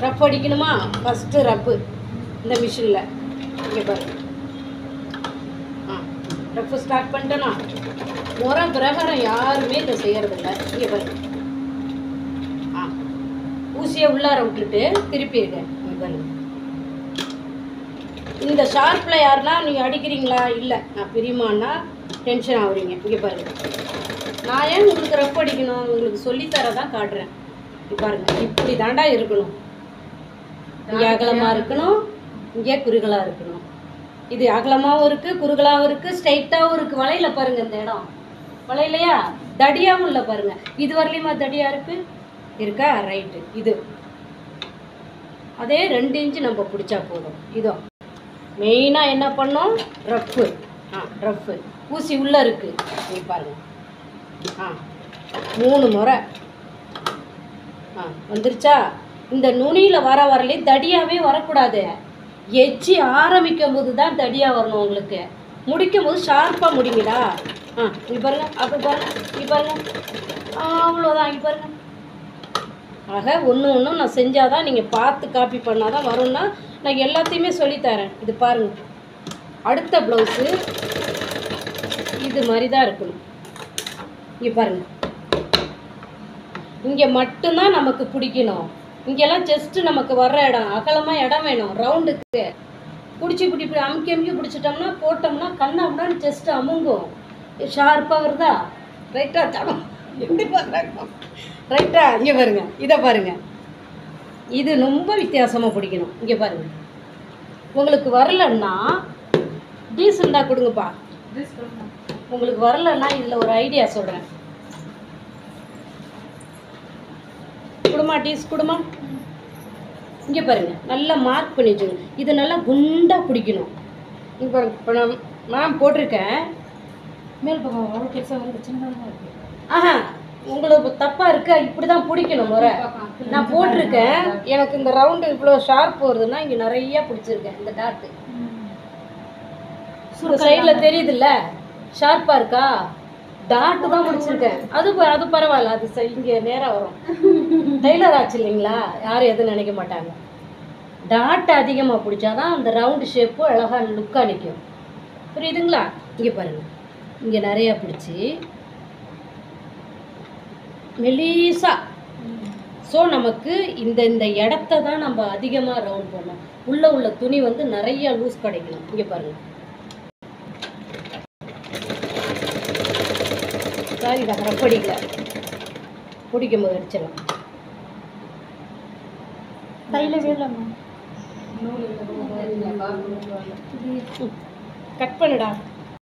Rough அடிக்கணுமா? First ரப்பு இந்த மிஷினில் இங்கே பாருங்க. ரஃப்பு ஸ்டார்ட் பண்ணிட்டேனா? முறை பிரகாரம் யாருமே இதை செய்கிறதில்ல. இங்கே பாருங்க. ஊசியை உள்ளார விட்டுட்டு திருப்பியிருக்கேன். இங்கே பாருங்க. இந்த ஷார்ப்பில் யாருன்னா நீங்கள் அடிக்கிறீங்களா? இல்லை, நான் பிரியுமான்னா டென்ஷன் ஆகுறீங்க. இங்கே பாருங்கள். நான் ஏன் உங்களுக்கு ரஃப் அடிக்கணும்? உங்களுக்கு சொல்லித்தரதான் காட்டுறேன். இங்கே பாருங்கள், இப்படி தாண்டா இருக்கணும். இங்கே அகலமாக இருக்கணும், இங்கே குறுகலாக இருக்கணும். இது அகலமாகவும் இருக்குது, குறுகலாகவும் இருக்குது, ஸ்ட்ரைட்டாகவும் இருக்குது. வளையல பாருங்கள், இந்த இடம் வளையலையா? தடியாகவும் இல்லை பாருங்கள். இது வரலையுமா தடியாக இருக்குது? இருக்கா? ரைட்டு. இது அதே 2 இன்ச்சு நம்ம பிடிச்சா போதும். இதோ மெயினாக என்ன பண்ணோம்? ரஃப்பு. ரஃப்பு ஊசி உள்ளே இருக்குது. நீ பாருங்கள். 3 முறை வந்துருச்சா? இந்த நுனியில் வரலையும் தடியாகவே வரக்கூடாது. எச்சி ஆரம்பிக்கும் போது தான் தடியாக வரணும். உங்களுக்கு முடிக்கும் போது ஷார்ப்பாக முடிங்கடா. இங்கே பாருங்க, அப்போ பாருங்க, இங்கே பாருங்க, அவ்வளோதான். இங்கே பாருங்க. ஆக ஒன்று நான் செஞ்சால் தான் நீங்கள் பார்த்து காப்பி பண்ணால் தான் வரும்னா நான் எல்லாத்தையுமே சொல்லித்தரேன். இது பாருங்கள். அடுத்த ப்ளவுஸு இது மாதிரி தான் இருக்கணும். இங்கே பாருங்கள். இங்கே மட்டும்தான் நமக்கு பிடிக்கணும். இங்கெல்லாம் செஸ்ட்டு நமக்கு வர்ற இடம், அகலமாக இடம் வேணும். ரவுண்டுக்கு இப்படி அமுக்கி பிடிச்சிட்டோம்னா போட்டோம்னா கண்ணாம்னா செஸ்ட்டு அமுங்கும். ஷார்ப்பாக வருதா? ரைட்டாக தடம் எப்படி பார்க்குறாங்க? ரைட்டா? இங்கே பாருங்கள், இதை பாருங்கள். இது ரொம்ப வித்தியாசமாக பிடிக்கணும். இங்கே பாருங்கள். உங்களுக்கு வரலன்னா டீஸ் இருந்தால் கொடுங்கப்பா. உங்களுக்கு வரலன்னா இதில் ஒரு ஐடியா சொல்கிறேன். குடுமா, டீஸ் குடுமா. இங்கே பாருங்கள், நல்லா மார்க் பண்ணி வச்சுக்கோங்க. இது நல்லா குண்டாக பிடிக்கணும். இங்கே பாருங்க. இப்போ நான் போட்டிருக்கேன். மேல் பக்கம் அவ்வளோ பெருசாக வந்து சின்னதாக இருக்குது. உங்களுக்கு தப்பாக இருக்கா? இப்படி தான் பிடிக்கணும் முறை. நான் போட்டிருக்கேன். எனக்கு இந்த ரவுண்டு இவ்வளோ ஷார்ப் வருதுன்னா இங்கே நிறையா பிடிச்சிருக்கேன். இந்த டாட்டு சைடில் தெரியுதுல்ல, ஷார்ப்பாக இருக்கா? டாட்டு தான் பிடிச்சிருக்கேன். அது பரவாயில்ல. அது இங்கே நேராக வரும். டெய்லர் ஆச்சு இல்லைங்களா? யாரும் எதுவும் நினைக்க மாட்டாங்க. டாட் அதிகமாக பிடிச்சாதான் அந்த ரவுண்டு ஷேப்பும் அழகாக லுக்காக நிற்கும். புரியுதுங்களா? இங்கே பாருங்கள். இங்கே நிறையா பிடிச்சி மெலீஸா. ஸோ நமக்கு இந்த இடத்த தான் நம்ம அதிகமாக ரவுண்ட் பண்ணோம். உள்ள துணி வந்து நிறைய லூஸ் கிடைக்கணும். இங்கே பாருங்கள். சாரி தான் ரஃப் அடிக்கல, பிடிக்கும் போது அடிச்சிடலாம். கட் பண்ணுடா.